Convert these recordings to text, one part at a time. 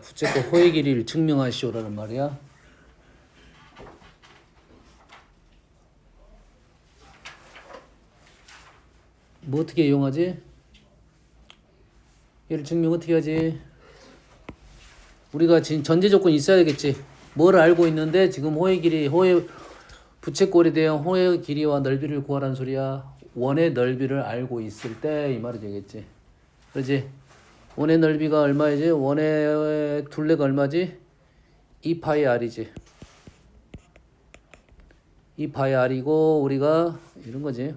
부채꼴 호의 길이를 증명하시오라는 말이야. 뭐 어떻게 이용하지? 얘를 증명 어떻게 하지? 우리가 지금 전제 조건이 있어야 되겠지. 뭘 알고 있는데 지금 부채꼴에 대한 호의 길이와 넓이를 구하라는 소리야. 원의 넓이를 알고 있을 때 이 말이 되겠지. 그렇지? 원의 넓이가 얼마이지? 원의 둘레가 얼마지? 2파이 r이지. 2파이 r이고 우리가 이런 거지.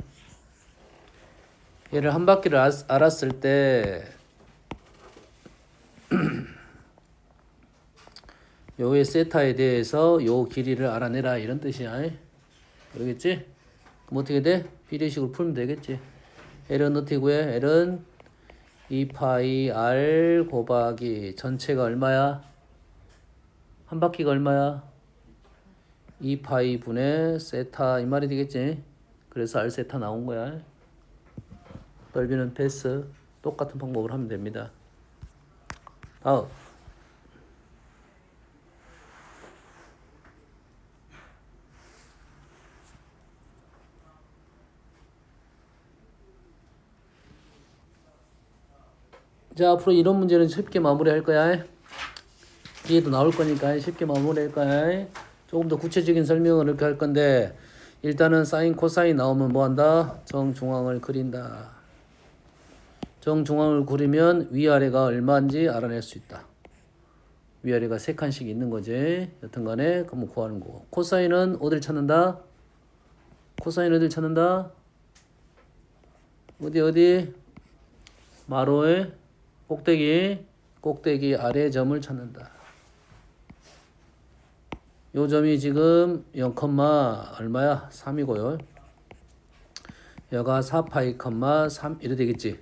얘를 한 바퀴를 알았을 때 요의 세타에 대해서 요 길이를 알아내라 이런 뜻이야. 그러겠지? 그럼 어떻게 돼? 비례식으로 풀면 되겠지. L은 어떻게 구해? L은 2파이 r 곱하기 전체가 얼마야? 한 바퀴가 얼마야? 2파이 분의 세타 이 말이 되겠지. 그래서 r 세타 나온 거야. 넓이는 패스. 똑같은 방법으로 하면 됩니다. 다음. 자, 앞으로 이런 문제는 쉽게 마무리할 거야. 뒤에도 나올 거니까 쉽게 마무리할 거야. 조금 더 구체적인 설명을 이렇게 할 건데 일단은 사인, 코사인 나오면 뭐 한다? 정중앙을 그린다. 정중앙을 그리면 위아래가 얼마인지 알아낼 수 있다. 위아래가 세 칸씩 있는 거지. 여튼간에 그럼 구하는 거고. 코사인은 어딜 찾는다? 코사인 어딜 찾는다? 어디? 마로의 꼭대기 아래 점을 찾는다. 요 점이 지금 0, 얼마야? 3이고요. 여가 4파이, 3 이래 되겠지.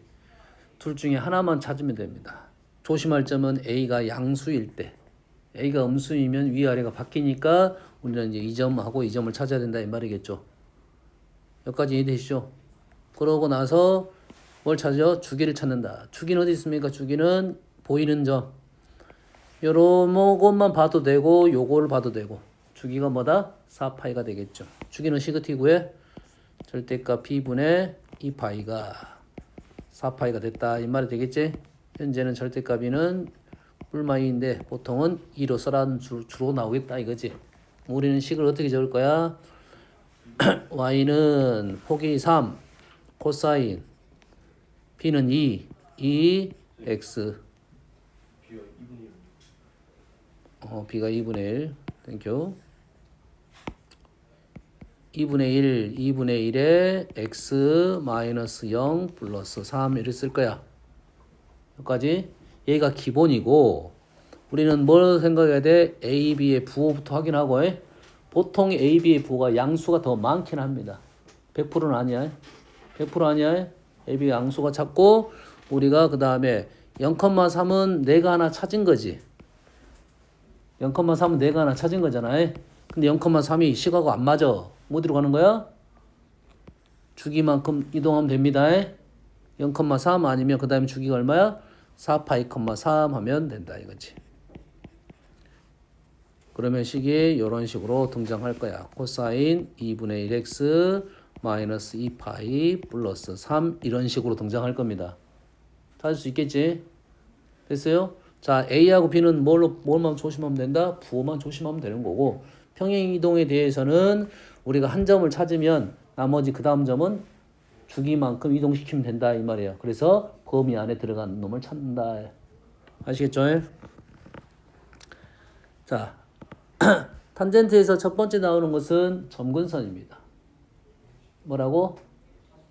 둘 중에 하나만 찾으면 됩니다. 조심할 점은 A가 양수일 때. A가 음수이면 위아래가 바뀌니까 우리는 이제 이 점하고 이 점을 찾아야 된다 이 말이겠죠. 여기까지 이해되시죠? 그러고 나서 뭘 찾아? 주기를 찾는다. 주기는 어디 있습니까? 주기는 보이는 점. 요런 것만 봐도 되고 요거를 봐도 되고. 주기가 뭐다? 4파이가 되겠죠. 주기는 시그티 구해. 절대값 B분의 2파이가 4파이가 됐다. 이 말이 되겠지? 현재는 절대값이는 뿔마이인데 보통은 2로 써라는 주로 나오겠다 이거지. 우리는 식을 어떻게 적을 거야? y는 폭이 3 코사인 b는 2 x b가 2분의 1 땡큐 2분의 1에 x 마이너스 0 플러스 3 이렇게 쓸 거야. 여기까지 얘가 기본이고 우리는 뭘 생각해야 돼? a, b의 부호부터 확인하고 보통 a, b의 부호가 양수가 더 많긴 합니다. 100%는 아니야. 100% 아니야. a, b 양수가 작고 우리가 그 다음에 0,3은 내가 하나 찾은 거지. 0,3은 내가 하나 찾은 거잖아. 근데 0,3이 시가고 안 맞아. 뭐 들어가는 거야? 주기만큼 이동하면 됩니다. 0,3 아니면 그 다음에 주기가 얼마야? 4파이, 3 하면 된다 이거지. 그러면 식이 이런 식으로 등장할 거야. 코사인 2분의 1x 마이너스 2파이 플러스 3 이런 식으로 등장할 겁니다. 찾을 수 있겠지? 됐어요? 자, A하고 B는 뭘만 조심하면 된다? 부호만 조심하면 되는 거고 평행이동에 대해서는 우리가 한 점을 찾으면 나머지 그 다음 점은 주기만큼 이동시키면 된다 이 말이에요. 그래서 범위 안에 들어간 놈을 찾는다. 아시겠죠? 자, 탄젠트에서 첫 번째 나오는 것은 점근선입니다. 뭐라고?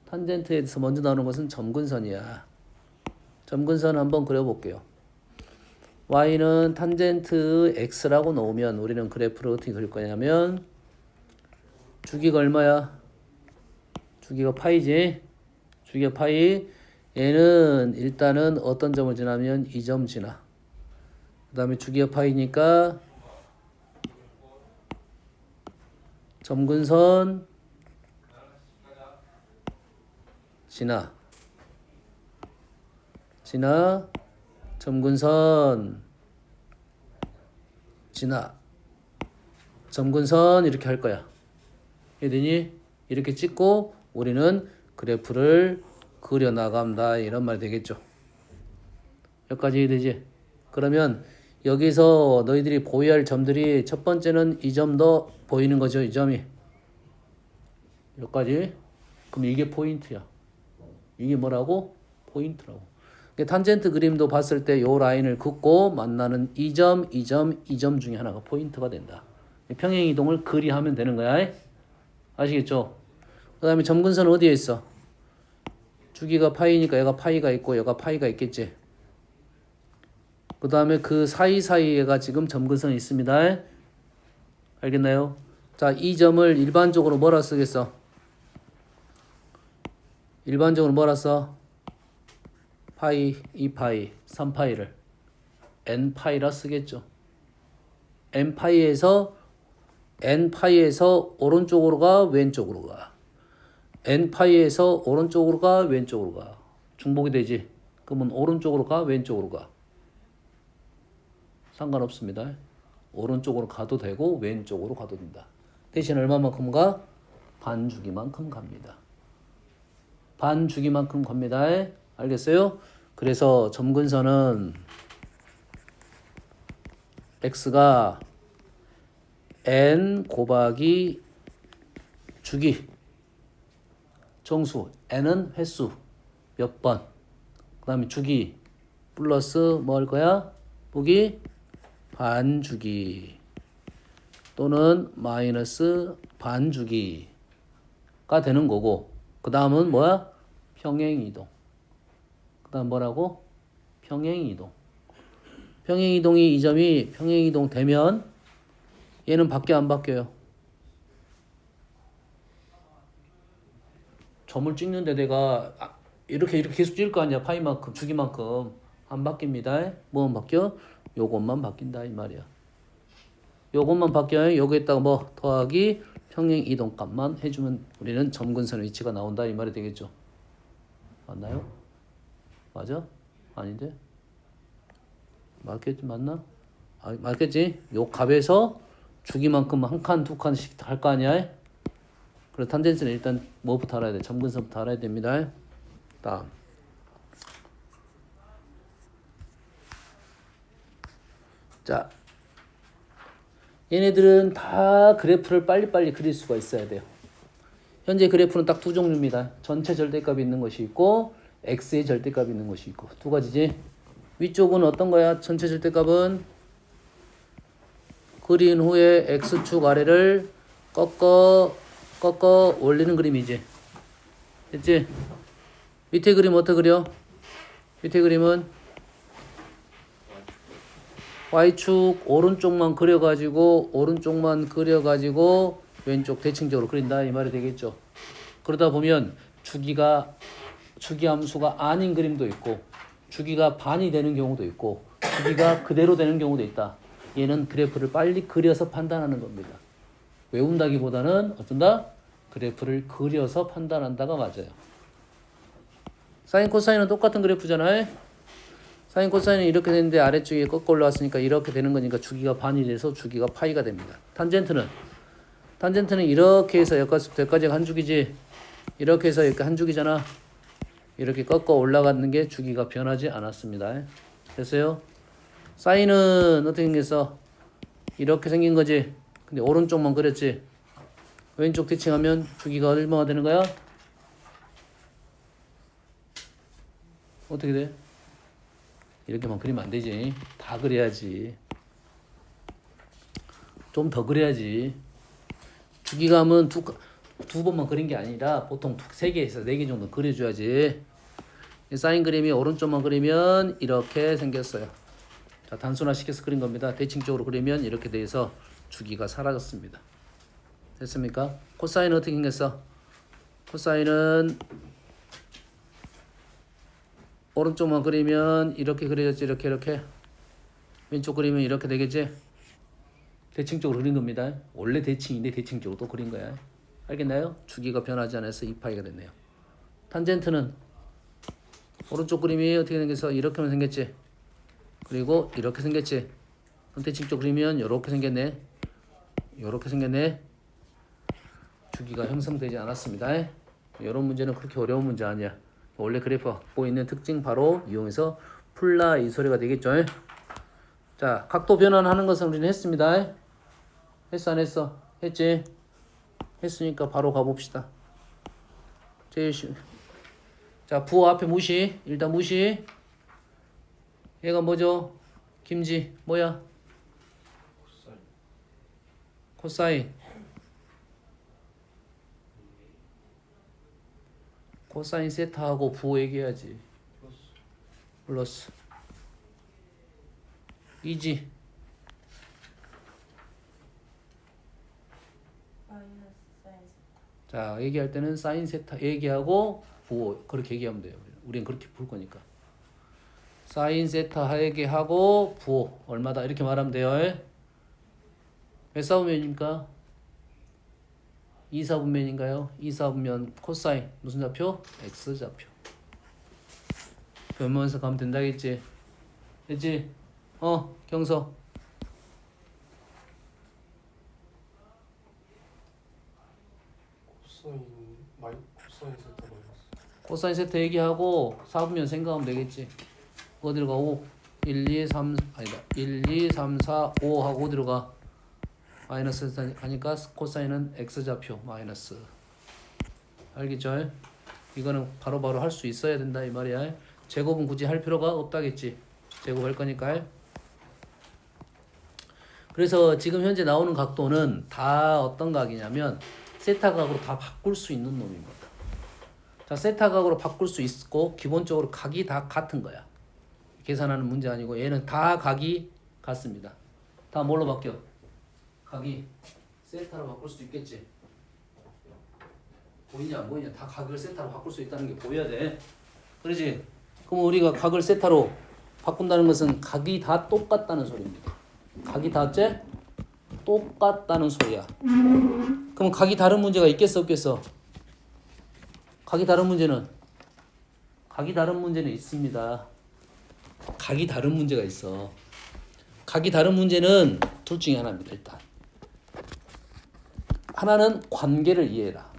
탄젠트에서 먼저 나오는 것은 점근선이야. 점근선 한번 그려볼게요. y는 탄젠트 x라고 놓으면 우리는 그래프를 어떻게 그릴 거냐면 주기가 얼마야? 주기가 파이지? 주기가 파이. 얘는 일단은 어떤 점을 지나면 이 점 지나. 그 다음에 주기가 파이니까 점근선 지나 점근선 지나. 점근선 이렇게 할 거야. 이해되니? 이렇게 찍고 우리는 그래프를 그려나간다 이런 말이 되겠죠. 여기까지 이해되지? 그러면 여기서 너희들이 보여야 할 점들이 첫 번째는 이 점도 보이는 거죠. 이 점이. 여기까지. 그럼 이게 포인트야. 이게 뭐라고? 포인트라고. 탄젠트 그림도 봤을 때 요 라인을 긋고 만나는 이 점, 이 점, 이 점 중에 하나가 포인트가 된다. 평행이동을 그리하면 되는 거야. 아시겠죠? 그 다음에 점근선은 어디에 있어? 주기가 파이니까 얘가 파이가 있고 얘가 파이가 있겠지. 그 다음에 그 사이사이에가 지금 점근선이 있습니다. 알겠나요? 자, 이 점을 일반적으로 뭐라 쓰겠어? 일반적으로 뭐라 써? 파이, 2파이, 3파이를 n파이라 쓰겠죠. n파이에서 오른쪽으로 가 왼쪽으로 가. n파이에서 오른쪽으로 가 왼쪽으로 가. 중복이 되지. 그러면 오른쪽으로 가 왼쪽으로 가. 상관없습니다. 오른쪽으로 가도 되고 왼쪽으로 가도 된다. 대신 얼마만큼 가? 반주기만큼 갑니다. 반주기만큼 갑니다. 알겠어요? 그래서 점근선은 x가 n 곱하기 주기 정수 n은 횟수 몇 번 그 다음에 주기 플러스 뭐 할 거야? 보기 반주기 또는 마이너스 반주기가 되는 거고 그 다음은 뭐야? 평행이동. 그 다음 뭐라고? 평행이동. 평행이동이 이 점이 평행이동 되면 얘는 바뀌어 안 바뀌어요? 점을 찍는데 내가 이렇게 계속 찍을 거 아니야. 파이만큼 주기만큼 안 바뀝니다. 뭐만 바뀌어? 요것만 바뀐다 이 말이야. 요것만 바뀌어요. 여기에다가 뭐 더하기 평행이동값만 해주면 우리는 점근선의 위치가 나온다 이 말이 되겠죠. 맞나요? 맞아? 아닌데? 맞겠지? 맞나? 아, 맞겠지? 요 값에서 주기만큼 한 칸, 두 칸씩 할 거 아니야? 그래서 탄젠트는 일단 뭐부터 알아야 돼? 점근선부터 알아야 됩니다. 다음. 자, 얘네들은 다 그래프를 빨리빨리 그릴 수가 있어야 돼요. 현재 그래프는 딱 두 종류입니다. 전체 절대값이 있는 것이 있고 x의 절대값이 있는 것이 있고 두 가지지. 위쪽은 어떤 거야? 전체 절대값은 그린 후에 x축 아래를 꺾어 올리는 그림이지. 됐지? 밑에 그림 어떻게 그려? 밑에 그림은 y축 오른쪽만 그려가지고 왼쪽 대칭적으로 그린다 이 말이 되겠죠. 그러다 보면 주기 함수가 아닌 그림도 있고 주기가 반이 되는 경우도 있고 주기가 그대로 되는 경우도 있다. 얘는 그래프를 빨리 그려서 판단하는 겁니다. 외운다기보다는 어쩐다? 그래프를 그려서 판단한다가 맞아요. 사인 코사인은 똑같은 그래프잖아요. 사인 코사인은 이렇게 되는데 아래쪽에 꺾어 올라왔으니까 이렇게 되는 거니까 주기가 반이 돼서 주기가 파이가 됩니다. 탄젠트는 이렇게 해서 여기까지가 한 주기지. 이렇게 해서 이렇게 한 주기잖아. 이렇게 꺾어 올라가는 게 주기가 변하지 않았습니다. 됐어요? 사인은 어떻게 생겼어? 이렇게 생긴 거지. 근데 오른쪽만 그렸지. 왼쪽 대칭하면 주기가 얼마가 되는 거야? 어떻게 돼? 이렇게만 그리면 안 되지. 다 그려야지. 좀 더 그려야지. 주기감은 두 번만 그린 게 아니라 보통 3개에서 4개 정도 그려줘야지. 사인 그림이 오른쪽만 그리면 이렇게 생겼어요. 자, 단순화 시켜서 그린 겁니다. 대칭적으로 그리면 이렇게 돼서 주기가 사라졌습니다. 됐습니까? 코사인은 어떻게 생겼어? 코사인은 오른쪽만 그리면 이렇게 그려졌지. 이렇게 왼쪽 그리면 이렇게 되겠지. 대칭적으로 그린 겁니다. 원래 대칭인데 대칭적으로 또 그린 거야. 알겠나요? 주기가 변하지 않아서 2파이가 됐네요. 탄젠트는 오른쪽 그림이 어떻게 생겼어? 이렇게만 생겼지. 그리고 이렇게 생겼지. 선택직접 그리면 이렇게 생겼네. 이렇게 생겼네. 주기가 형성되지 않았습니다. 이런 문제는 그렇게 어려운 문제 아니야. 원래 그래프가 갖고 있는 특징 바로 이용해서 풀라 이 소리가 되겠죠. 자, 각도 변환하는 것은 우리는 했습니다. 했어 안 했어? 했지? 했으니까 바로 가봅시다. 제일 쉬운. 자, 부호 앞에 무시. 일단 무시. 얘가 뭐죠? 김지 뭐야? 코사인. 코사인 세타하고 부호 얘기해야지. 플러스. 이지. 자, 얘기할 때는 사인 세타 얘기하고 부호 그렇게 얘기하면 돼요. 우리는 그렇게 풀 거니까. 사인 세타 얘기하고 부호 얼마다 이렇게 말하면 돼요. 몇 사분면입니까? 2사분면인가요? 2사분면 코사인 무슨 좌표? X좌표. 변모해서 가면 된다겠지? 됐지? 경서. 코사인 세타 마이너스. 코사인 세타 얘기하고 4분면 생각하면 되겠지? 어디로 가? 5. 1, 2, 3, 아니다. 1, 2, 3, 4, 5 하고 어디로 가? 마이너스 하니까 코사인은 X좌표 마이너스. 알겠죠? 이거는 바로바로 할 수 있어야 된다 이 말이야. 제곱은 굳이 할 필요가 없다겠지. 제곱할 거니까. 그래서 지금 현재 나오는 각도는 다 어떤 각이냐면 세타 각으로 다 바꿀 수 있는 놈입니다. 자, 세타 각으로 바꿀 수 있고 기본적으로 각이 다 같은 거야. 계산하는 문제 아니고 얘는 다 각이 같습니다. 다 뭘로 바뀌어? 각이 세타로 바꿀 수 있겠지. 보이냐 안 보이냐? 다 각을 세타로 바꿀 수 있다는 게 보여야 돼. 그러지? 그럼 우리가 각을 세타로 바꾼다는 것은 각이 다 똑같다는 소리입니다. 각이 다 어째? 똑같다는 소리야. 그럼 각이 다른 문제가 있겠어 없겠어? 각이 다른 문제는 있습니다. 각이 다른 문제가 있어. 각이 다른 문제는 둘 중에 하나입니다. 일단 하나는 관계를 이해해라.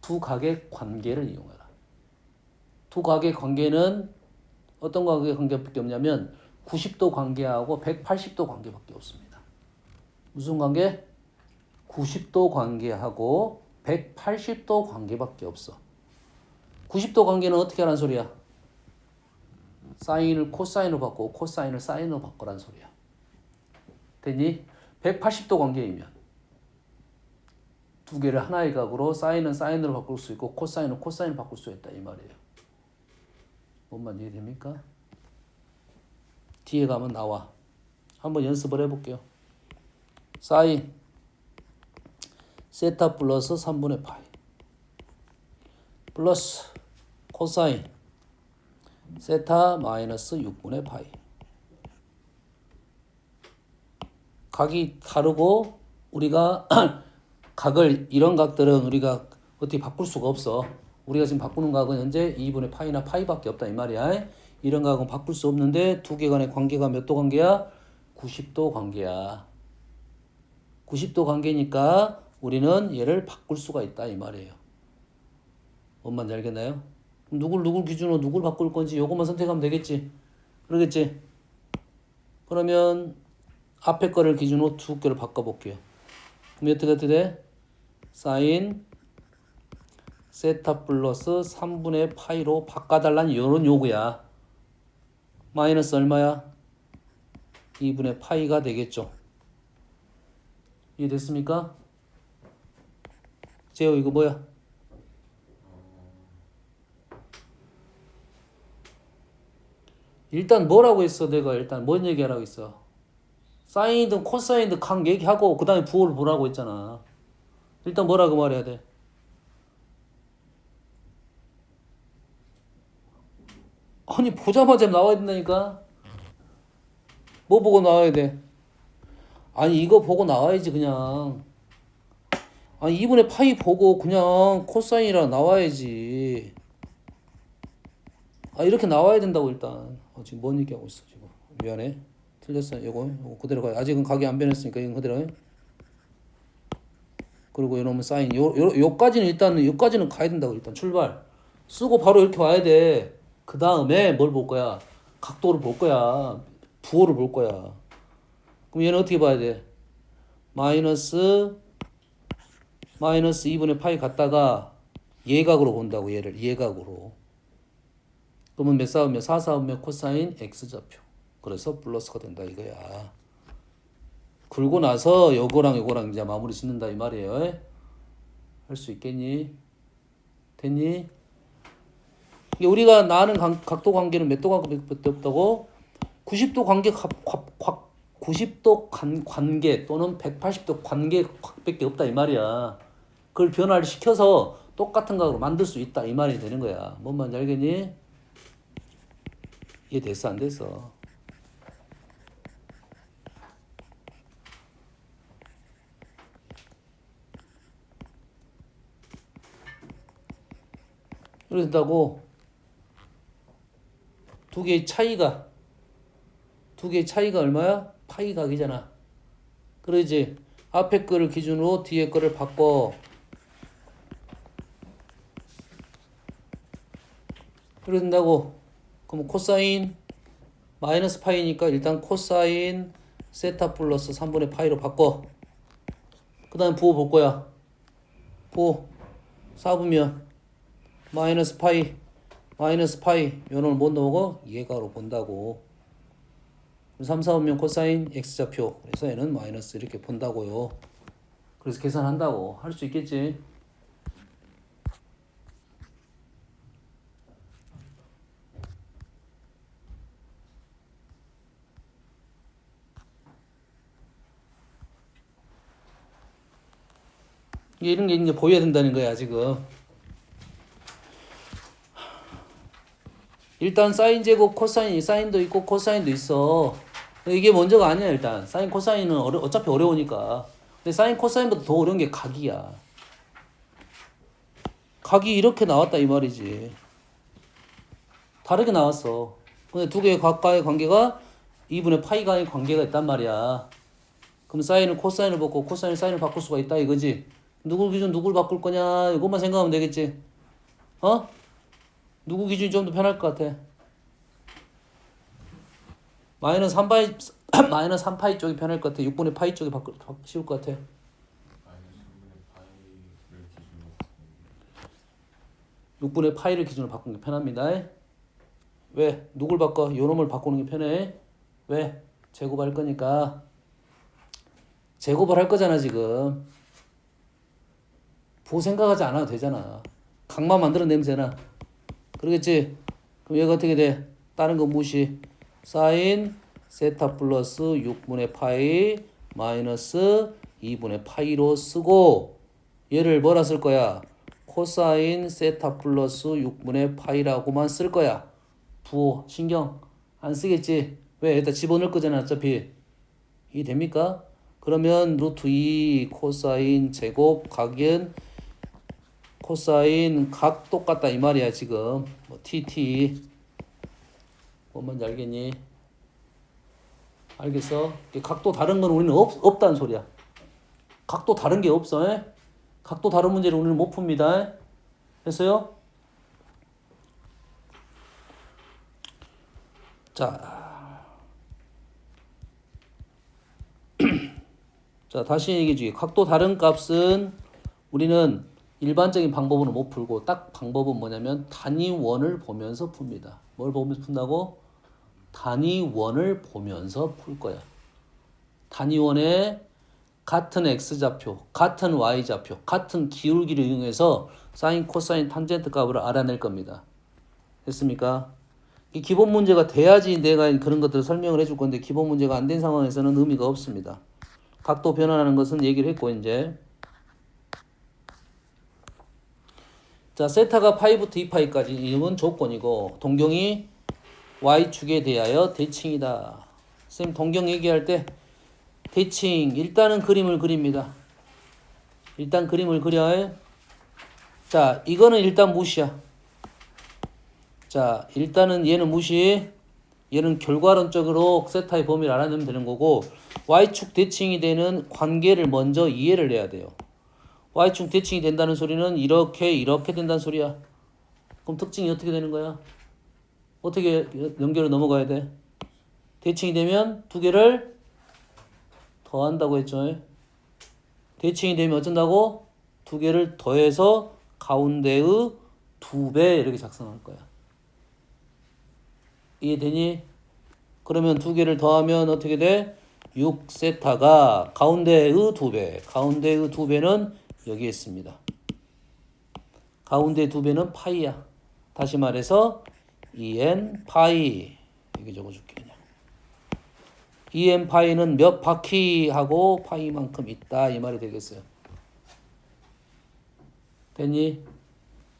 두 각의 관계를 이용해라. 두 각의 관계는 어떤 각의 관계밖에 없냐면 90도 관계하고 180도 관계밖에 없습니다. 무슨 관계? 90도 관계하고 180도 관계밖에 없어. 90도 관계는 어떻게 하라는 소리야? 사인을 코사인으로 바꾸고 코사인을 사인으로 바꾸라는 소리야. 됐니? 180도 관계이면 두 개를 하나의 각으로 사인은 사인으로 바꿀 수 있고 코사인은 코사인으로 바꿀 수 있다 이 말이에요. 뭔만 이해됩니까? 뒤에 가면 나와. 한번 연습을 해볼게요. 사인 세타 플러스 3분의 파이 플러스 코사인 세타 마이너스 6분의 파이. 각이 다르고 우리가 각을 이런 각들은 우리가 어떻게 바꿀 수가 없어. 우리가 지금 바꾸는 각은 현재 2분의 파이나 파이밖에 없다 이 말이야. 이런 각은 바꿀 수 없는데 두 개 간의 관계가 몇 도 관계야? 90도 관계야. 90도 관계니까 우리는 얘를 바꿀 수가 있다 이 말이에요. 뭔 말인지 알겠나요? 누굴 기준으로 누굴 바꿀 건지 요것만 선택하면 되겠지. 그러겠지? 그러면 앞에 거를 기준으로 두 개를 바꿔볼게요. 그럼 어떻게 돼? 사인 세타 플러스 3분의 파이로 바꿔달라는 이런 요구야. 마이너스 얼마야? 2분의 파이가 되겠죠. 이해됐습니까? 재호 이거 뭐야? 일단 뭐라고 했어? 내가 일단 뭔 얘기하라고 했어? 사인이든 코사인이든 각 얘기하고 그 다음에 부호를 보라고 했잖아. 일단 뭐라고 말해야 돼? 아니 보자마자 나와야 된다니까. 뭐 보고 나와야 돼? 아니 이거 보고 나와야지 그냥. 아니 2분의 파이 보고 그냥 코사인이라 나와야지. 아 이렇게 나와야 된다고 일단. 지금 뭔 얘기하고 있어 지금. 미안해. 틀렸어요. 요거 그대로 가요. 아직은 각이 안 변했으니까 이건 그대로. 그리고 요놈은 사인. 요까지는 일단 요까지는 가야 된다고. 일단 출발 쓰고 바로 이렇게 와야 돼. 그 다음에 뭘 볼 거야? 각도를 볼 거야. 부호를 볼 거야. 그럼 얘는 어떻게 봐야 돼? 마이너스 2분의 파이 갖다가 예각으로 본다고. 얘를 예각으로. 그러면 몇 싸우면 4 싸우면 코사인 x좌표. 그래서 플러스가 된다 이거야. 그러고 나서 요거랑 이제 마무리 짓는다 이 말이에요. 할 수 있겠니? 됐니? 이게 우리가 나는 각도 관계는 몇 도 관계밖에 없다고? 90도 관계 90도 관계 또는 180도 관계밖에 없다 이 말이야. 그걸 변화를 시켜서 똑같은 각으로 만들 수 있다 이 말이 되는 거야. 뭔 말인지 알겠니? 이해 됐어 안 됐어? 이렇게 된다고. 두 개의 차이가 얼마야? 파이 각이잖아. 그러지. 앞에 거를 기준으로 뒤에 거를 바꿔. 이렇게 된다고. 그럼 코사인 마이너스 파이니까 일단 코사인 세타 플러스 3분의 파이로 바꿔. 그 다음 부호 볼 거야. 부호 4분면 마이너스 파이 요놈을 못 넣고 예가로 본다고. 3, 4분면 코사인 x좌표. 그래서 얘는 마이너스 이렇게 본다고요. 그래서 계산한다고. 할 수 있겠지. 이런 게 이제 보여야 된다는 거야 지금. 일단 사인 제곱 코사인, 사인도 있고 코사인도 있어. 이게 먼저가 아니야. 일단 사인 코사인은 어차피 어려우니까. 근데 사인 코사인보다 더 어려운 게 각이야. 각이 이렇게 나왔다 이 말이지. 다르게 나왔어. 근데 두 개의 각과의 관계가 2분의 파이가의 관계가 있단 말이야. 그럼 사인은 코사인을 바꾸고 코사인은 사인을 바꿀 수가 있다 이거지. 누구 기준 누굴 바꿀 거냐 이것만 생각하면 되겠지. 어? 누구 기준이 좀 더 편할 것 같아? 마이너스 3파이 쪽이 편할 것 같아? 6분의 파이 쪽이 쉬울 것 같아? 마이너스 3분의 파이를 기준으로 6분의 파이를 기준으로 바꾸는 게 편합니다. 왜? 누굴 바꿔? 요놈을 바꾸는 게 편해. 왜? 제곱할 거니까. 제곱을 할 거잖아 지금. 부호 생각하지 않아도 되잖아. 각만 만들어내면 되나? 그러겠지? 그럼 얘가 어떻게 돼? 다른 거 무시. 사인 세타 플러스 6분의 파이 마이너스 2분의 파이로 쓰고 얘를 뭐라 쓸 거야? 코사인 세타 플러스 6분의 파이라고만 쓸 거야. 부호 신경 안 쓰겠지? 왜? 일단 집어넣을 거잖아 어차피. 이 됩니까? 그러면 루트 2 코사인 제곱 각은 코사인 각 똑같다 이 말이야 지금. 뭐 TT 뭔 말인지 알겠니? 알겠어? 각도 다른 건 우리는 없다는 소리야. 각도 다른 게 없어. 에? 각도 다른 문제를 우리는 못 풉니다. 됐어요? 자, 자 다시 얘기해 주기. 각도 다른 값은 우리는 일반적인 방법으로 못 풀고 딱 방법은 뭐냐면 단위원을 보면서 풉니다. 뭘 보면서 푼다고? 단위원을 보면서 풀 거야. 단위원에 같은 x좌표, 같은 y좌표, 같은 기울기를 이용해서 사인, 코사인, 탄젠트 값을 알아낼 겁니다. 됐습니까? 이 기본 문제가 돼야지 내가 그런 것들을 설명을 해줄 건데 기본 문제가 안 된 상황에서는 의미가 없습니다. 각도 변환하는 것은 얘기를 했고 이제 자 세타가 파이부터 2파이까지 이건 조건이고 동경이 y축에 대하여 대칭이다. 선생님 동경 얘기할 때 대칭 일단은 그림을 그립니다. 일단 그림을 그려. 자 이거는 일단 무시야. 자 일단은 얘는 무시. 얘는 결과론적으로 세타의 범위를 알아내면 되는 거고 y축 대칭이 되는 관계를 먼저 이해를 해야 돼요. y축 대칭이 된다는 소리는 이렇게 된다는 소리야. 그럼 특징이 어떻게 되는 거야? 어떻게 연결을 넘어가야 돼? 대칭이 되면 두 개를 더한다고 했죠. 대칭이 되면 어쩐다고? 두 개를 더해서 가운데의 2배 이렇게 작성할 거야. 이해되니? 그러면 두 개를 더하면 어떻게 돼? 6세타가 가운데의 2배. 가운데의 2배는 여기에 있습니다. 가운데 2배는 파이야. 다시 말해서 2n 파이. 여기 적어줄게 그냥. 2n 파이는 몇 바퀴하고 파이만큼 있다. 이 말이 되겠어요. 됐니?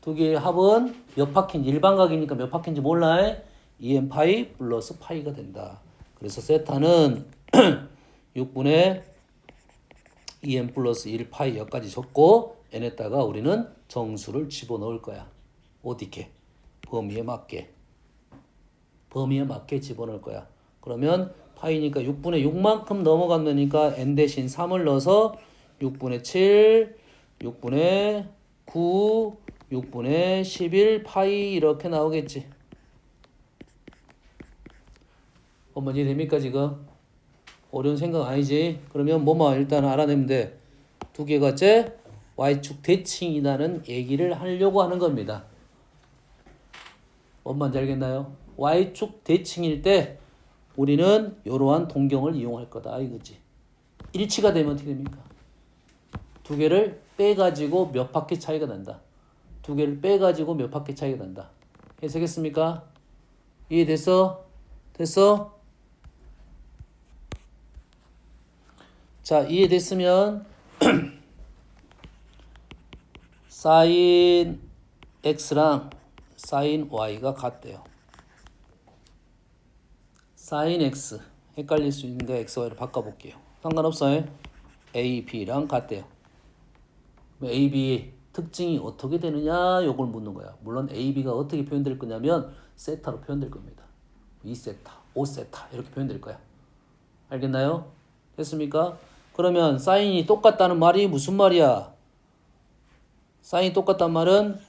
두 개의 합은 몇 바퀴인지 일반각이니까 몇 바퀴인지 몰라. 2n 파이 플러스 파이가 된다. 그래서 세타는 6분의 2n 플러스 1 파이 여기까지 적고 n에다가 우리는 정수를 집어넣을 거야. 어디게? 범위에 맞게 집어넣을 거야. 그러면 파이니까 6분의 6만큼 넘어간다니까 n 대신 3을 넣어서 6분의 7, 6분의 9, 6분의 11 파이 이렇게 나오겠지. 엄마 이해됩니까 지금? 어려운 생각 아니지? 그러면 뭐만 일단 알아내면 돼. 두 개가째 y축 대칭이라는 얘기를 하려고 하는 겁니다. 뭔 말인지 알겠나요? y축 대칭일 때 우리는 이러한 동경을 이용할 거다 이거지. 일치가 되면 어떻게 됩니까? 두 개를 빼가지고 몇 바퀴 차이가 난다. 두 개를 빼가지고 몇 바퀴 차이가 난다. 해석했습니까? 이해됐어? 됐어? 자, 이해됐으면 sin x랑 sin y가 같대요. sin x 헷갈릴 수 있는데 x, y를 바꿔볼게요. 상관없어요. a, b랑 같대요. a, b 특징이 어떻게 되느냐 요걸 묻는 거야. 물론 a, b가 어떻게 표현될 거냐면 세타로 표현될 겁니다. 2세타, 5세타 이렇게 표현될 거야. 알겠나요? 됐습니까? 그러면 사인이 똑같다는 말이 무슨 말이야? 사인이 똑같단 말은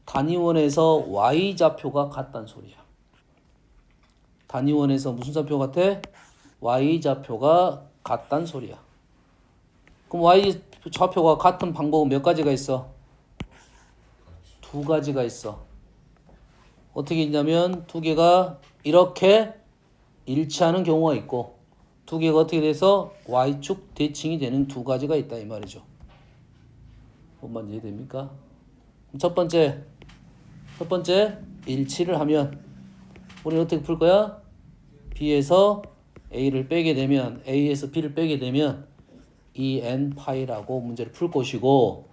단위원에서 y좌표가 같다는 소리야. 단위원에서 무슨 좌표 같아? y좌표가 같다는 소리야. 그럼 y좌표가 같은 방법은 몇 가지가 있어? 두 가지가 있어. 어떻게 있냐면 두 개가 이렇게 일치하는 경우가 있고 두 개가 어떻게 돼서 y축 대칭이 되는 두 가지가 있다 이 말이죠. 뭔 이해됩니까? 첫 번째 일치를 하면 우리는 어떻게 풀 거야? B에서 A를 빼게 되면 A에서 B를 빼게 되면 2n 파이라고 문제를 풀 것이고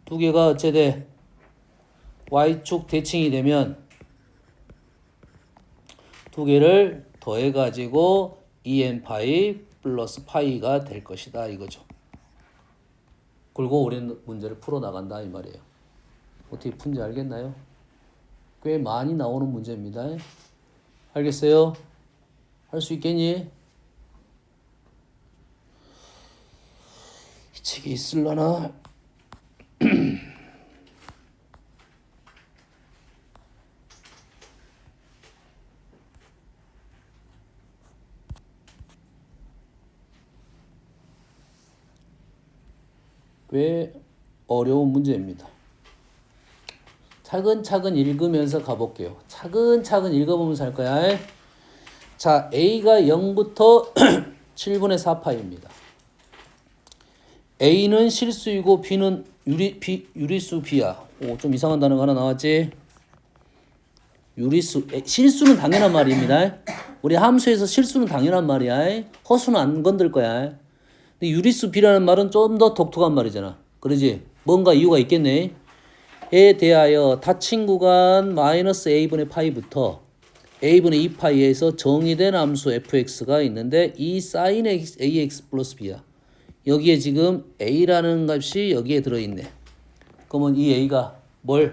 두 개가 어찌돼 y축 대칭이 되면 두 개를 더해가지고 2n 파이 플러스 파이가 될 것이다 이거죠. 그리고 우리는 문제를 풀어나간다 이 말이에요. 어떻게 푼지 알겠나요? 꽤 많이 나오는 문제입니다. 알겠어요? 할 수 있겠니? 이 책에 있을라나? 꽤 어려운 문제입니다. 차근차근 읽으면서 가볼게요. 차근차근 읽어보면서 할 거야. 자, A가 0부터 7분의 4파입니다. A는 실수이고 B는 유리수 B야. 오, 좀 이상한 단어가 하나 나왔지? 유리수, 실수는 당연한 말입니다. 우리 함수에서 실수는 당연한 말이야. 허수는 안 건들 거야. 근데 유리수 B라는 말은 좀 더 독특한 말이잖아. 그러지? 뭔가 이유가 있겠네. 에 대하여 닫힌 구간 마이너스 a분의 파이부터 a분의 2파이에서 정의된 함수 fx가 있는데 이 sin ax 플러스 b야. 여기에 지금 a라는 값이 여기에 들어있네. 그러면 이 a가 뭘?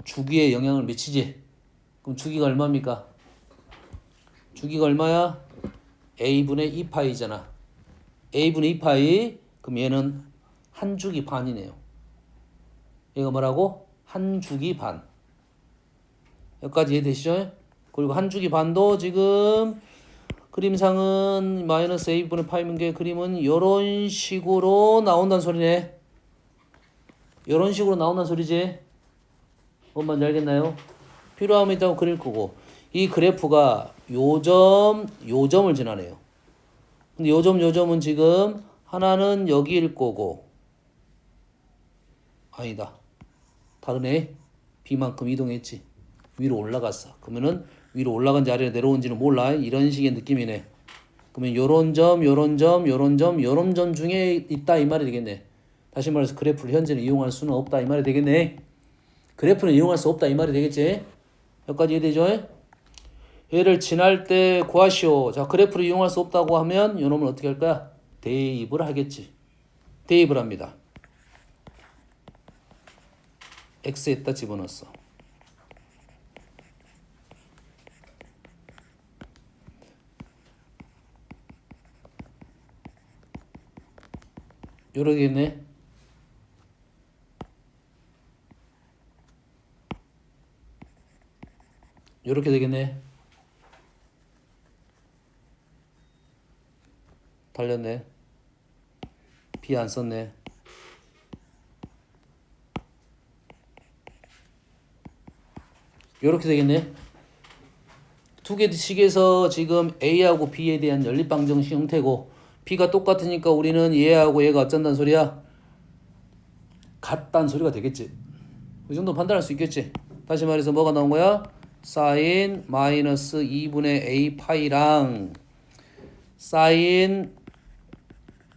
주기에 영향을 미치지. 그럼 주기가 얼마입니까? 주기가 얼마야? a분의 2파이잖아. a분의 2파이. 그럼 얘는 한 주기 반이네요. 얘가 뭐라고? 한 주기 반. 여기까지 이해되시죠? 그리고 한 주기 반도 지금 그림상은 마이너스 a분의 파이인 게 그림은 이런 식으로 나온다는 소리네. 이런 식으로 나온다는 소리지. 뭔 말인지 알겠나요? 필요함이 있다고 그릴 거고, 이 그래프가 요점을 지나네요. 근데 요점은 지금 하나는 여기일 거고, 아니다. 다르네. b만큼 이동했지. 위로 올라갔어. 그러면은 위로 올라간지 아래로 내려온지는 몰라. 이런 식의 느낌이네. 그러면 요런 점 중에 있다 이 말이 되겠네. 다시 말해서 그래프를 현재는 이용할 수는 없다 이 말이 되겠네. 그래프는 이용할 수 없다 이 말이 되겠지. 여기까지 이해되죠? 얘를 지날 때 구하시오. 자, 그래프를 이용할 수 없다고 하면 요놈은 어떻게 할 거야? 대입을 하겠지. 대입을 합니다. x에다 집어넣었어. 요러겠네. 요렇게 되겠네. 달렸네. b 안 썼네. 요렇게 되겠네. 두 개 식에서 지금 a하고 b에 대한 연립방정식 형태고, b가 똑같으니까 우리는 얘하고 얘가 어쩐다는 소리야? 같다는 소리가 되겠지. 이 정도 판단할 수 있겠지. 다시 말해서 뭐가 나온 거야? 사인 마이너스 2분의 a 파이랑 사인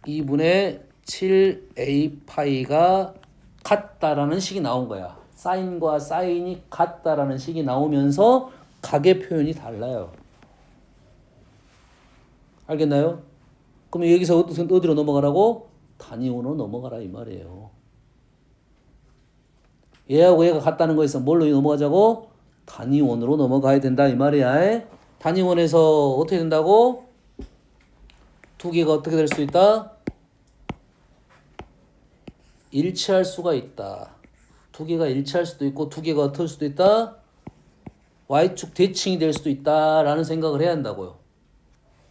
2분의 7a 파이가 같다라는 식이 나온 거야. 사인과 사인이 같다라는 식이 나오면서 각의 표현이 달라요. 알겠나요? 그럼 여기서 어디로 넘어가라고? 단위원으로 넘어가라 이 말이에요. 얘하고 얘가 같다는 거에서 뭘로 넘어가자고? 단위원으로 넘어가야 된다 이 말이야. 단위원에서 어떻게 된다고? 두 개가 어떻게 될 수 있다? 일치할 수가 있다. 두 개가 일치할 수도 있고 두 개가 어떨 수도 있다? Y축 대칭이 될 수도 있다라는 생각을 해야 한다고요.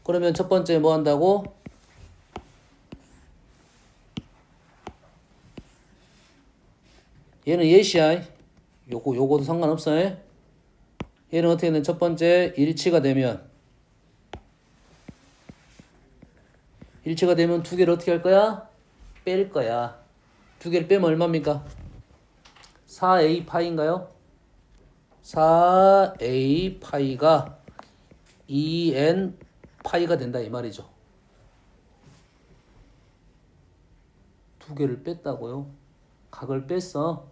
그러면 첫 번째 뭐 한다고? 얘는 예시야. 요거도 상관없어. 얘는 어떻게 되는 첫 번째 일치가 되면 두 개를 어떻게 할 거야? 뺄 거야. 두 개를 빼면 얼마입니까? 4a 파이인가요? 4a 파이가 2n 파이가 된다 이 말이죠. 두 개를 뺐다고요? 각을 뺐어.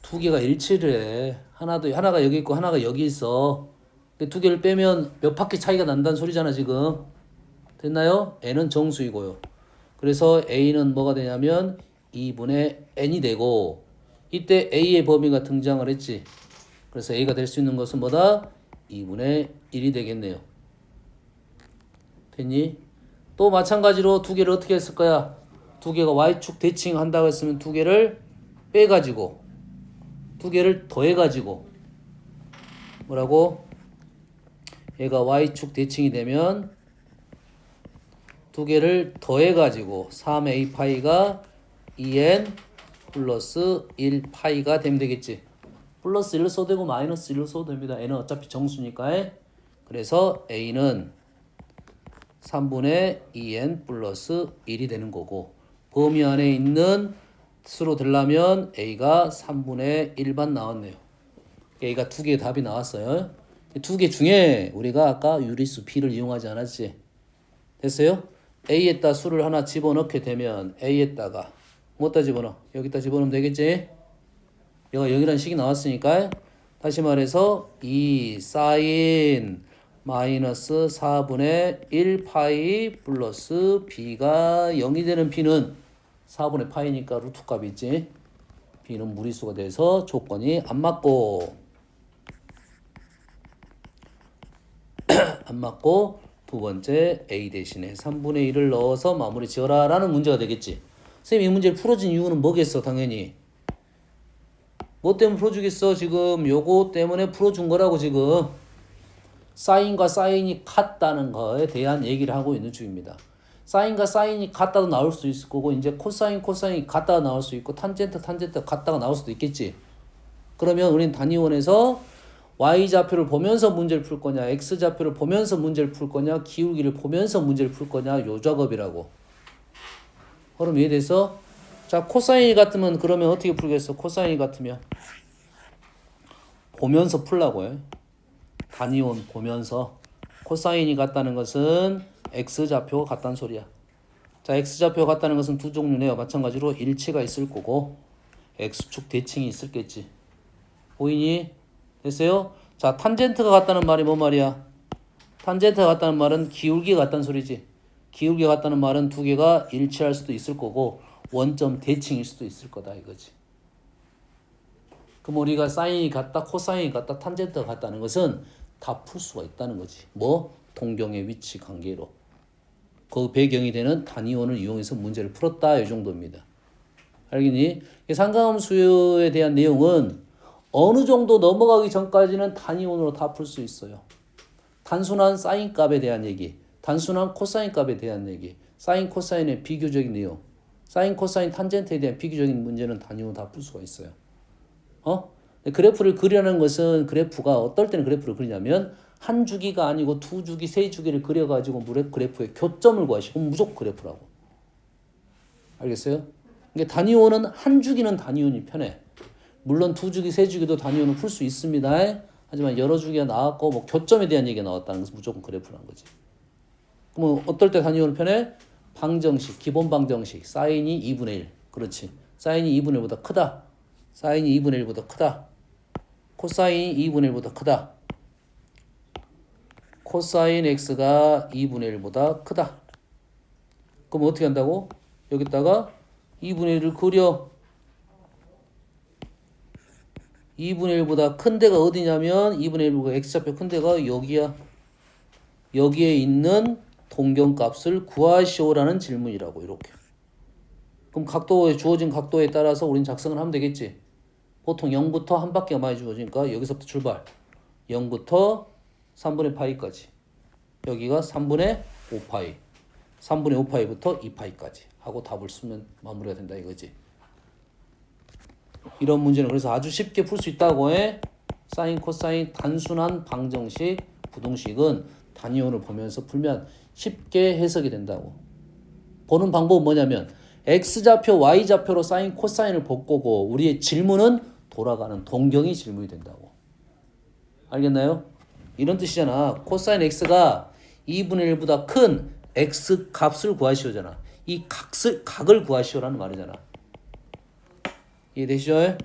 두 개가 일치를 해. 하나가 여기 있고 하나가 여기 있어. 근데 두 개를 빼면 몇 바퀴 차이가 난다는 소리잖아 지금. 됐나요? n은 정수이고요. 그래서 a는 뭐가 되냐면 2분의 n이 되고, 이때 a의 범위가 등장을 했지. 그래서 a가 될 수 있는 것은 뭐다? 2분의 1이 되겠네요. 됐니? 또 마찬가지로 두 개를 어떻게 했을 거야? 두 개가 y축 대칭 한다고 했으면 두 개를 빼가지고 두 개를 더해가지고 뭐라고? 얘가 y축 대칭이 되면 두 개를 더해가지고 3a 파이가 2n 플러스 1 파이가 되면 되겠지. 플러스 1로 써도 되고 마이너스 1로 써도 됩니다. n은 어차피 정수니까. 그래서 a는 3분의 2n 플러스 1이 되는 거고, 범위 안에 있는 수로 들라면 a가 3분의 1반 나왔네요. a가 두 개의 답이 나왔어요. 두 개 중에 우리가 아까 유리수 p를 이용하지 않았지. 됐어요? a에다 수를 하나 집어넣게 되면 a에다가 뭐다 집어넣어? 여기다 집어넣으면 되겠지? 얘가 0이라는 식이 나왔으니까 다시 말해서 2 사인 마이너스 4분의 1 파이 플러스 b가 0이 되는 b는 4분의 파이니까 루트 값이 있지. b는 무리수가 돼서 조건이 안 맞고, 안 맞고 두 번째 a 대신에 3분의 1을 넣어서 마무리 지어라 라는 문제가 되겠지. 선생님 이 문제를 풀어준 이유는 뭐겠어? 당연히 뭐 때문에 풀어주겠어? 지금 요거 때문에 풀어준 거라고. 지금 사인과 사인이 같다는 거에 대한 얘기를 하고 있는 중입니다. 사인과 사인이 같다도 나올 수 있을 거고, 이제 코사인 코사인이 같다가 나올 수 있고, 탄젠트 탄젠트가 같다가 나올 수도 있겠지. 그러면 우린 단위원에서 y좌표를 보면서 문제를 풀 거냐, x좌표를 보면서 문제를 풀 거냐, 기울기를 보면서 문제를 풀 거냐, 요 작업이라고. 그럼 이해돼서? 자, 코사인이 같으면 그러면 어떻게 풀겠어? 코사인이 같으면 보면서 풀라고 해. 단위원 보면서. 코사인이 같다는 것은 x좌표가 같다는 소리야. 자, x좌표가 같다는 것은 두 종류네요. 마찬가지로 일치가 있을 거고 x축 대칭이 있을겠지. 보이니? 됐어요? 자, 탄젠트가 같다는 말이 뭔 말이야? 탄젠트가 같다는 말은 기울기가 같다는 소리지. 기울기가 같다는 말은 두 개가 일치할 수도 있을 거고 원점 대칭일 수도 있을 거다 이거지. 그럼 우리가 사인이 같다, 코사인이 같다, 탄젠트가 같다는 것은 다 풀 수가 있다는 거지. 뭐? 동경의 위치 관계로. 그 배경이 되는 단위원을 이용해서 문제를 풀었다 이 정도입니다. 알겠니? 삼각함수에 대한 내용은 어느 정도 넘어가기 전까지는 단위원으로 다 풀 수 있어요. 단순한 사인 값에 대한 얘기, 단순한 코사인 값에 대한 얘기, 사인 코사인의 비교적인 내용, 사인 코사인 탄젠트에 대한 비교적인 문제는 단위원으로 다 풀 수가 있어요. 그래프를 그리라는 것은, 그래프가 어떨 때는 그래프를 그리냐면 한 주기가 아니고 두 주기, 세 주기를 그려가지고 그래프의 교점을 구하시고 무조건 그래프라고. 알겠어요? 그러니까 단위원은 한 주기는 단위원이 편해. 물론 두 주기, 세 주기도 단위원은 풀 수 있습니다. 하지만 여러 주기가 나왔고 뭐 교점에 대한 얘기가 나왔다는 것은 무조건 그래프라는 거지. 그럼 어떨 때 단위원은 편해? 방정식, 기본 방정식, 사인이 2분의 1. 그렇지. 사인이 2분의 1보다 크다. 사인이 2분의 1보다 크다. 코사인이 2분의 1보다 크다. 코사인 x가 2분의 1보다 크다. 그럼 어떻게 한다고? 여기다가 2분의 1을 그려. 2분의 1보다 큰 데가 어디냐면 2분의 1보다 x좌표 큰 데가 여기야. 여기에 있는 동경값을 구하시오라는 질문이라고. 이렇게. 그럼 각도에 주어진 각도에 따라서 우린 작성을 하면 되겠지. 보통 0부터 한 바퀴가 많이 주어지니까 여기서부터 출발. 0부터 3분의 파이까지. 여기가 3분의 5파이. 3분의 5파이부터 2파이까지 하고 답을 쓰면 마무리가 된다 이거지. 이런 문제는 그래서 아주 쉽게 풀 수 있다고 해. 사인, 코사인, 단순한 방정식, 부등식은 단위원을 보면서 풀면 쉽게 해석이 된다고. 보는 방법은 뭐냐면 x좌표, y좌표로 사인, 코사인을 볼 거고 우리의 질문은 돌아가는 동경이 질문이 된다고. 알겠나요? 이런 뜻이잖아. 코사인 x가 2분의 1보다 큰 x 값을 구하시오잖아. 이 각을 구하시오라는 말이잖아. 이해되시죠?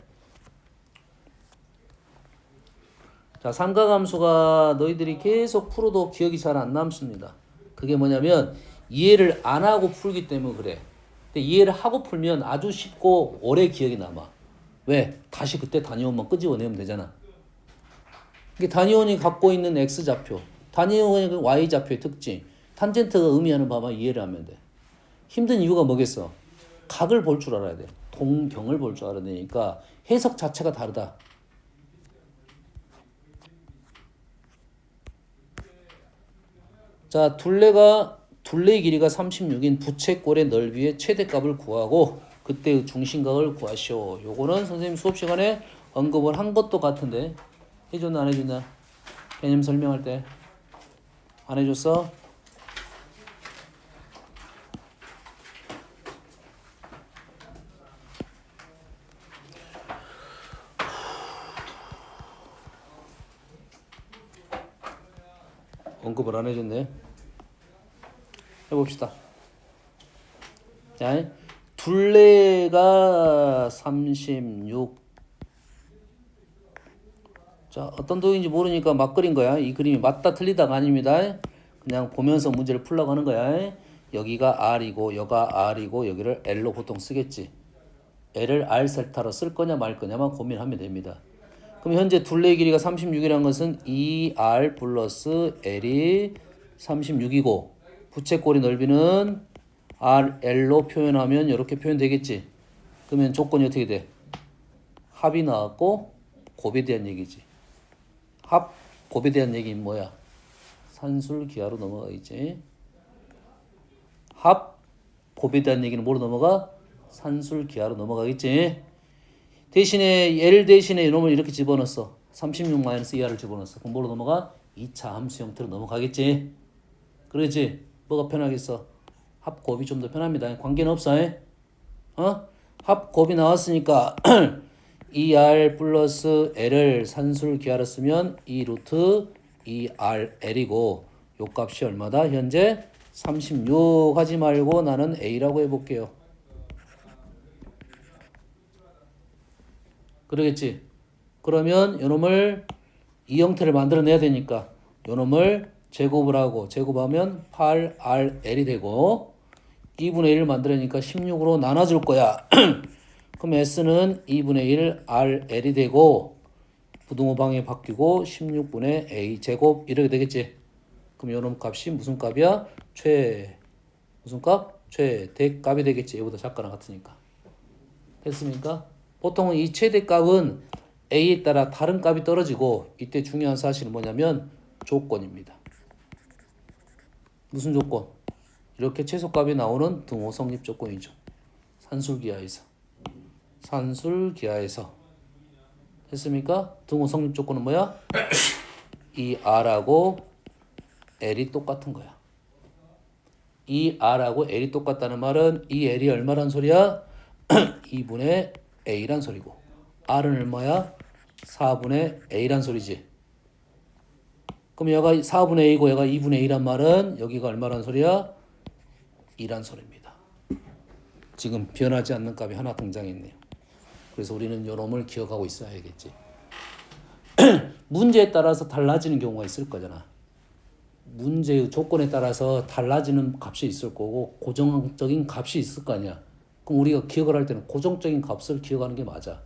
자, 삼각함수가 너희들이 계속 풀어도 기억이 잘 안 남습니다. 그게 뭐냐면 이해를 안 하고 풀기 때문에 그래. 근데 이해를 하고 풀면 아주 쉽고 오래 기억이 남아. 왜? 다시 그때 단위원만 끄집어내면 되잖아. 이게 단위원이 갖고 있는 x좌표, 단위원이 y좌표의 특징, 탄젠트가 의미하는 바만 이해를 하면 돼. 힘든 이유가 뭐겠어? 각을 볼 줄 알아야 돼. 동경을 볼 줄 알아야 되니까 해석 자체가 다르다. 자, 둘레의 길이가 36인 부채꼴의 넓이의 최대값을 구하고 그때의 중심각을 구하시오. 요거는 선생님 수업 시간에 언급을 한 것도 같은데 해줬나 안 해줬나? 개념 설명할 때 안 해줬어? 언급을 안 해줬네. 해봅시다. 자, 둘레가 36. 자, 어떤 도형인지 모르니까 막 그린 거야. 이 그림이 맞다 틀리다가 아닙니다. 그냥 보면서 문제를 풀려고 하는 거야. 여기가 R이고 여기가 R이고 여기를 L로 보통 쓰겠지. L을 R 셀타로 쓸 거냐 말 거냐만 고민하면 됩니다. 그럼 현재 둘레의 길이가 36이라는 것은 2r 플러스 l이 36이고 부채꼴의 넓이는 rl로 표현하면 이렇게 표현되겠지. 그러면 조건이 어떻게 돼? 합이 나왔고 곱에 대한 얘기지. 합, 곱에 대한 얘기는 뭐야? 산술기하로 넘어가겠지. 합, 곱에 대한 얘기는 뭐로 넘어가? 산술기하로 넘어가겠지. 대신에 L 대신에 이놈을 이렇게 집어넣었어. 36-2r을 집어넣었어. 그럼 뭐로 넘어가? 2차 함수 형태로 넘어가겠지. 그러지? 뭐가 편하겠어? 합, 곱이 좀 더 편합니다. 관계는 없어. 합, 곱이 나왔으니까 2r 플러스 l을 산술기하로 쓰면 2 루트 2rl이고 요 값이 얼마다? 현재 36 하지 말고 나는 a라고 해볼게요. 그러겠지? 그러면 요놈을 이 형태를 만들어내야 되니까 요놈을 제곱을 하고 제곱하면 8rl이 되고 2분의 1을 만들어내니까 16으로 나눠줄 거야. 그럼 s는 2분의 1 rl이 되고 부등호 방향이 바뀌고 16분의 a 제곱 이렇게 되겠지. 그럼 요놈 값이 무슨 값이야? 무슨 값? 최대값이 되겠지. 얘보다 작거나 같으니까. 됐습니까? 보통은 이 최대값은 a에 따라 다른 값이 떨어지고 이때 중요한 사실은 뭐냐면 조건입니다. 무슨 조건? 이렇게 최소값이 나오는 등호 성립 조건이죠. 산술기하에서. 됐습니까? 등호 성립 조건은 뭐야? 이 r하고 l이 똑같은 거야. 이 r하고 l이 똑같다는 말은 이 l이 얼마란 소리야? 2분의 a란 소리고 r은 얼마야? 4분의 a란 소리지. 그럼 얘가 4분의 a고 얘가 2분의 a란 말은 여기가 얼마란 소리야? 2란 소리입니다. 지금 변하지 않는 값이 하나 등장했네요. 그래서 우리는 요 놈을 기억하고 있어야겠지. 문제에 따라서 달라지는 경우가 있을 거잖아. 문제의 조건에 따라서 달라지는 값이 있을 거고 고정적인 값이 있을 거 아니야. 그럼 우리가 기억을 할 때는 고정적인 값을 기억하는 게 맞아.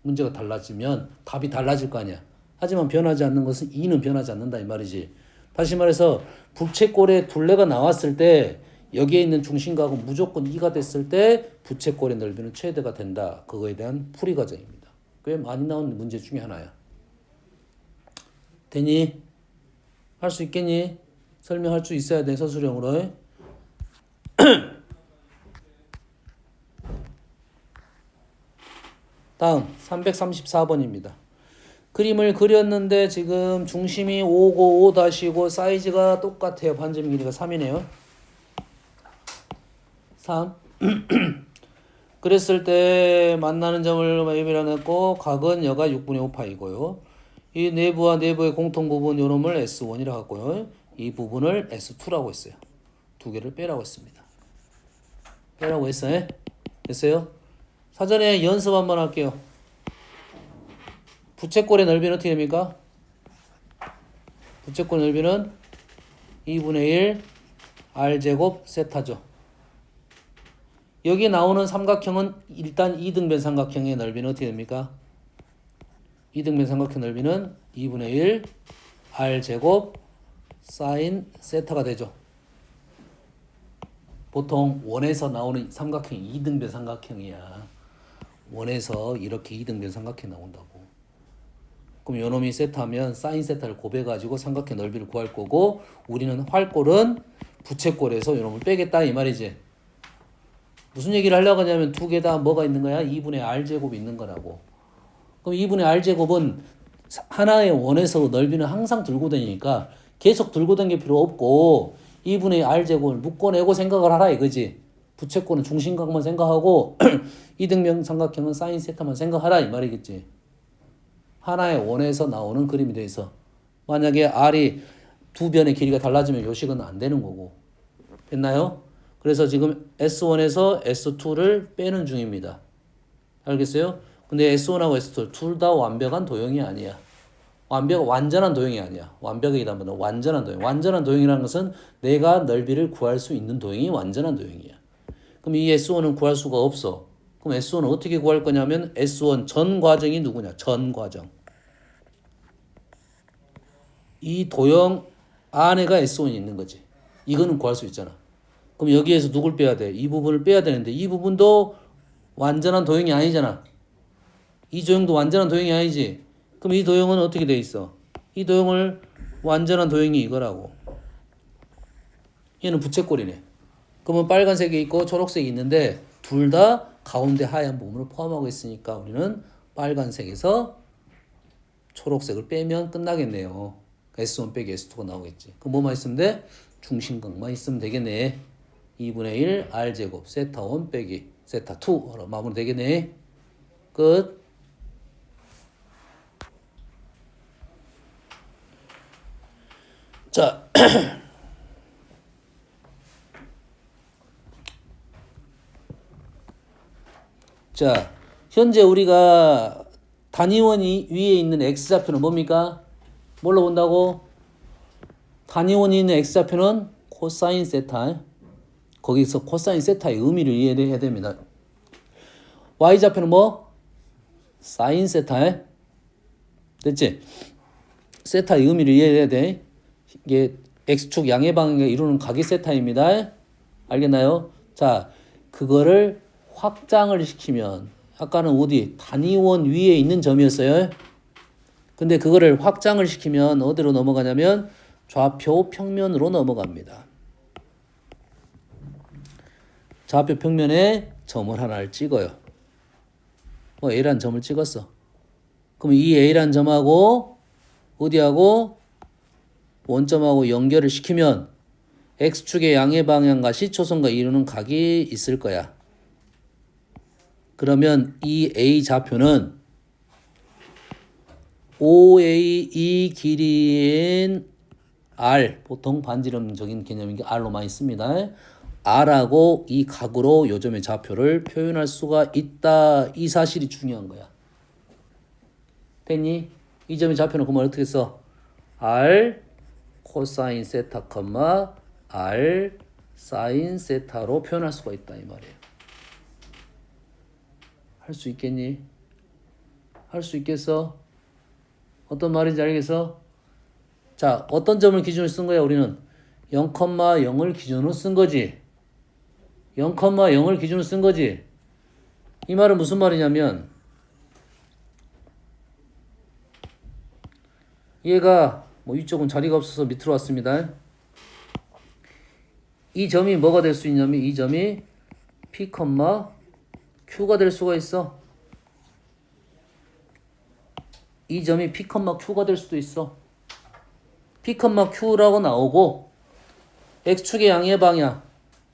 문제가 달라지면 답이 달라질 거 아니야. 하지만 변하지 않는 것은 2는 변하지 않는다 이 말이지. 다시 말해서 부채꼴의 둘레가 나왔을 때 여기에 있는 중심각은 무조건 2가 됐을 때 부채꼴의 넓이는 최대가 된다. 그거에 대한 풀이 과정입니다. 꽤 많이 나오는 문제 중에 하나야. 되니? 할 수 있겠니? 설명할 수 있어야 돼 서술형으로. 다음 334번입니다. 그림을 그렸는데 지금 중심이 5고 5-5 사이즈가 똑같아요. 반점 길이가 3이네요. 3. 그랬을 때 만나는 점을 A라고 했고 각은 여가 6분의 5파이고요. 이 내부와 내부의 공통 부분 요놈을 S1이라고 했고요. 이 부분을 S2라고 했어요. 두 개를 빼라고 했습니다. 빼라고 했어요. 됐어요? 사전에 연습 한번 할게요. 부채꼴의 넓이는 어떻게 됩니까? 부채꼴 넓이는 2분의 1 r제곱 세타죠. 여기 나오는 삼각형은 일단 2등변 삼각형의 넓이는 어떻게 됩니까? 2등변 삼각형 넓이는 2분의 1 r제곱 사인 세타가 되죠. 보통 원에서 나오는 삼각형이 2등변 삼각형이야. 원에서 이렇게 2등변 삼각형이 나온다고. 그럼 요놈이 세타면 사인 세타를 곱해가지고 삼각형 넓이를 구할 거고 우리는 활꼴은 부채꼴에서 요놈을 빼겠다 이 말이지. 무슨 얘기를 하려고 하냐면 두 개 다 뭐가 있는 거야? 2분의 r제곱이 있는 거라고. 그럼 2분의 r제곱은 하나의 원에서 넓이는 항상 들고 다니니까 계속 들고 다닐 필요 없고 2분의 r제곱을 묶어내고 생각을 하라 이거지. 부채꼴은 중심각만 생각하고 이등변 삼각형은 사인 세타만 생각하라 이 말이겠지. 하나의 원에서 나오는 그림이 돼서 만약에 r이 두 변의 길이가 달라지면 요식은 안 되는 거고. 됐나요? 그래서 지금 S1에서 S2를 빼는 중입니다. 알겠어요? 근데 S1하고 S2 둘 다 완벽한 도형이 아니야. 완전한 도형이 아니야. 완벽이기보다 완전한 도형. 완전한 도형이라는 것은 내가 넓이를 구할 수 있는 도형이 완전한 도형이야. 그럼 이 S1은 구할 수가 없어. 그럼 S1은 어떻게 구할 거냐면 S1 전 과정이 누구냐? 전 과정. 이 도형 안에가 S1이 있는 거지. 이거는 구할 수 있잖아. 그럼 여기에서 누굴 빼야 돼? 이 부분을 빼야 되는데 이 부분도 완전한 도형이 아니잖아. 이 도형도 완전한 도형이 아니지. 그럼 이 도형은 어떻게 돼 있어? 이 도형을 완전한 도형이 이거라고. 얘는 부채꼴이네. 그러면 빨간색이 있고 초록색이 있는데 둘 다 가운데 하얀 부분을 포함하고 있으니까 우리는 빨간색에서 초록색을 빼면 끝나겠네요. S1 빼기 S2가 나오겠지. 그럼 뭐만 있으면 돼? 중심각만 있으면 되겠네. 2분의 1 R제곱 세타1 빼기 세타2 마무리 되겠네. 끝. 자, 자, 현재 우리가 단위원이 위에 있는 x좌표는 뭡니까? 뭘로 본다고? 단위원이 있는 x좌표는 코사인 세타. 거기서 코사인 세타의 의미를 이해해야 됩니다. y좌표는 뭐? 사인 세타. 됐지? 세타의 의미를 이해해야 돼. 이게 x축 양의 방향에 이루는 각이 세타입니다. 알겠나요? 자, 그거를 확장을 시키면 아까는 어디 단위원 위에 있는 점이었어요. 근데 그거를 확장을 시키면 어디로 넘어가냐면 좌표 평면으로 넘어갑니다. 좌표 평면에 점을 하나를 찍어요. 뭐 A라는 점을 찍었어. 그럼 이 A라는 점하고 어디하고 원점하고 연결을 시키면 X축의 양의 방향과 시초선과 이루는 각이 있을 거야. 그러면 이 A 좌표는 OA 이 길이인 R, 보통 반지름적인 개념인 게 R로 많이 씁니다. R하고 이 각으로 요점의 좌표를 표현할 수가 있다. 이 사실이 중요한 거야. 됐니? 이 점의 좌표는 그러면 어떻게 써? R 코사인 세타, R 사인 세타로 표현할 수가 있다 이 말이에요. 할 수 있겠니? 할 수 있겠어? 어떤 말인지 알겠어? 자, 어떤 점을 기준으로 쓴 거야 우리는? 0,0을 기준으로 쓴 거지. 0,0을 기준으로 쓴 거지. 이 말은 무슨 말이냐면 얘가 뭐 이쪽은 자리가 없어서 밑으로 왔습니다. 이 점이 뭐가 될 수 있냐면 이 점이 P, Q가 될 수가 있어. 이 점이 P, Q가 될 수도 있어. P, Q라고 나오고 X축의 양의 방향은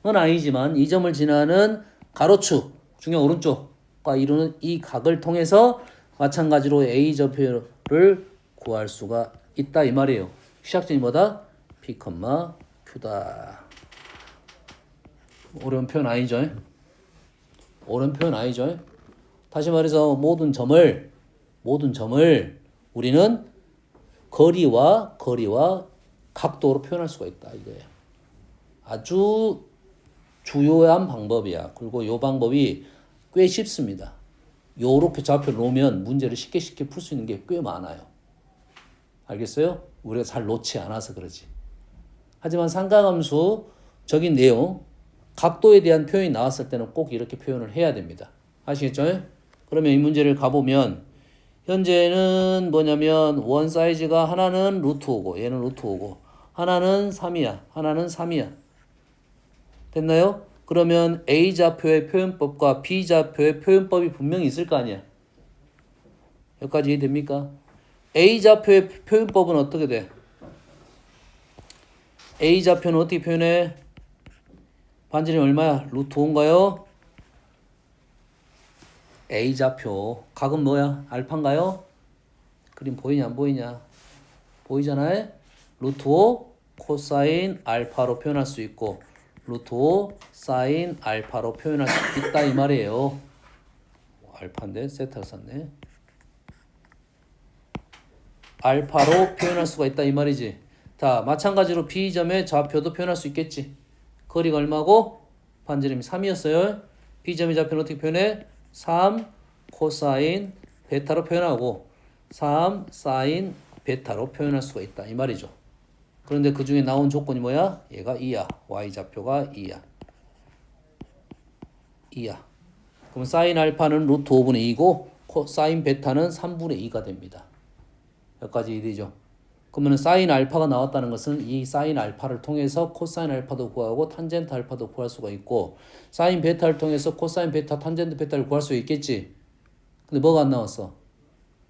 아니지만 이 점을 지나는 가로축 중앙 오른쪽과 이루는 이 각을 통해서 마찬가지로 A 좌표를 구할 수가 있다 이 말이에요. 시작점이 뭐다? P, Q다. 어려운 표현 아니죠? 어려운 표현 아니죠? 다시 말해서 모든 점을 우리는 거리와 각도로 표현할 수가 있다 이거예요. 아주 주요한 방법이야. 그리고 이 방법이 꽤 쉽습니다. 요렇게 좌표를 놓으면 문제를 쉽게 풀 수 있는 게 꽤 많아요. 알겠어요? 우리가 잘 놓지 않아서 그러지. 하지만 삼각함수적인 내용, 각도에 대한 표현이 나왔을 때는 꼭 이렇게 표현을 해야 됩니다. 아시겠죠? 그러면 이 문제를 가보면 현재는 뭐냐면 원 사이즈가 하나는 루트 5고 얘는 루트 5고 하나는 3이야. 하나는 3이야. 됐나요? 그러면 A 좌표의 표현법과 B 좌표의 표현법이 분명히 있을 거 아니야. 여기까지 이해됩니까? A 좌표의 표현법은 어떻게 돼? A 좌표는 어떻게 표현해? 반지름이 얼마야? 루트 5인가요? A 좌표 각은 뭐야? 알파인가요? 그림 보이냐 안 보이냐? 보이잖아요? 루트 5 코사인 알파로 표현할 수 있고 루트 5 사인 알파로 표현할 수 있다 이 말이에요. 알파인데 세타를 썼네. 알파로 표현할 수가 있다 이 말이지. 자, 마찬가지로 B점의 좌표도 표현할 수 있겠지. 거리가 얼마고? 반지름이 3이었어요. B점의 좌표는 어떻게 표현해? 3 코사인 베타로 표현하고 3 사인 베타로 표현할 수가 있다 이 말이죠. 그런데 그 중에 나온 조건이 뭐야? 얘가 2야. y좌표가 2야. 2야. 그럼 사인 알파는 루트 5분의 2고 사인 베타는 3분의 2가 됩니다. 여기까지 이해되죠? 그러면 사인 알파가 나왔다는 것은 이 사인 알파를 통해서 코사인 알파도 구하고 탄젠트 알파도 구할 수가 있고 사인 베타를 통해서 코사인 베타, 탄젠트 베타를 구할 수 있겠지. 근데 뭐가 안 나왔어?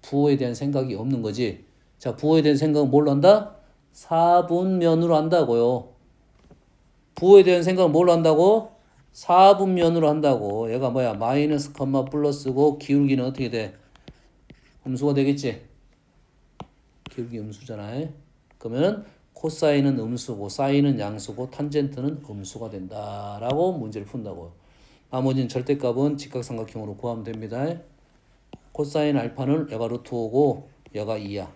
부호에 대한 생각이 없는 거지. 자, 부호에 대한 생각은 뭘로 한다? 4분면으로 한다고요. 부호에 대한 생각은 뭘로 한다고? 4분면으로 한다고. 얘가 뭐야? 마이너스 컴마 플러스고 기울기는 어떻게 돼? 음수가 되겠지? 기울기 음수잖아. 그러면 코사인은 음수고 사인은 양수고 탄젠트는 음수가 된다라고 문제를 푼다고요. 나머지는 절대값은 직각삼각형으로 구하면 됩니다. 코사인 알파는 얘가 루트 5고 얘가 2야.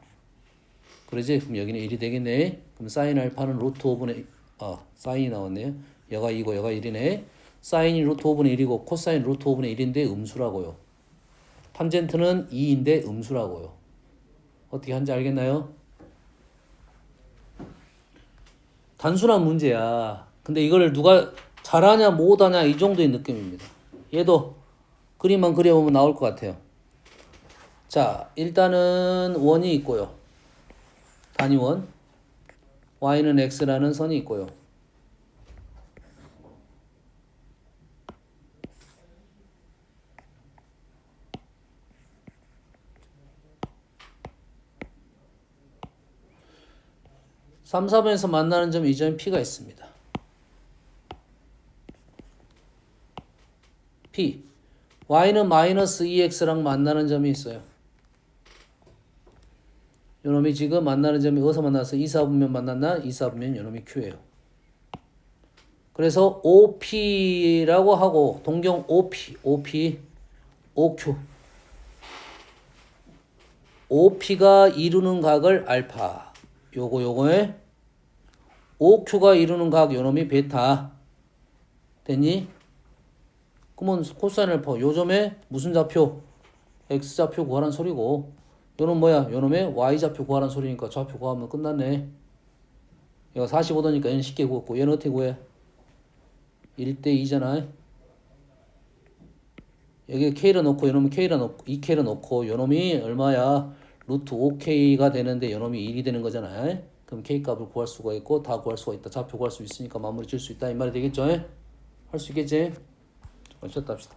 그러지? 그럼 여기는 1이 되겠네. 그럼 사인 알파는 루트 5분의 사인이 나왔네요. 얘가 2고 얘가 1이네. 사인이 루트 5분의 1이고 코사인 루트 5분의 1인데 음수라고요. 탄젠트는 2인데 음수라고요. 어떻게 하는지 알겠나요? 단순한 문제야. 근데 이걸 누가 잘하냐 못하냐 이 정도의 느낌입니다. 얘도 그림만 그려보면 나올 것 같아요. 자, 일단은 원이 있고요. 단위원. y는 x라는 선이 있고요. 삼, 4번에서 만나는 점 이 점에 P가 있습니다. P. y는 마이너스 2x랑 만나는 점이 있어요. 요놈이 지금 만나는 점이 어디서 만나서 2, 4분면 만났나? 2, 4분면 요놈이 Q예요. 그래서 OP라고 하고 동경 OP, OQ. OP가 이루는 각을 알파. 요거에 OQ가 이루는 각 요놈이 베타. 됐니? 그러면 코사인 알파 요점에 무슨 좌표? X좌표 구하라는 소리고 요놈 뭐야? 요놈의 Y좌표 구하라는 소리니까 좌표 구하면 끝났네. 얘가 45도니까 얘는 쉽게 구했고 얘는 어떻게 구해? 1대 2잖아. 여기 K를 넣고 요놈은 K를 넣고 2K를 넣고 요놈이 얼마야? 루트 5K가 되는데 요놈이 1이 되는 거잖아. 그럼 K 값을 구할 수가 있고 다 구할 수가 있다. 좌표 구할 수 있으니까 마무리 질 수 있다. 이 말이 되겠죠? 할 수 있겠지? 잠깐 쉬었다 합시다.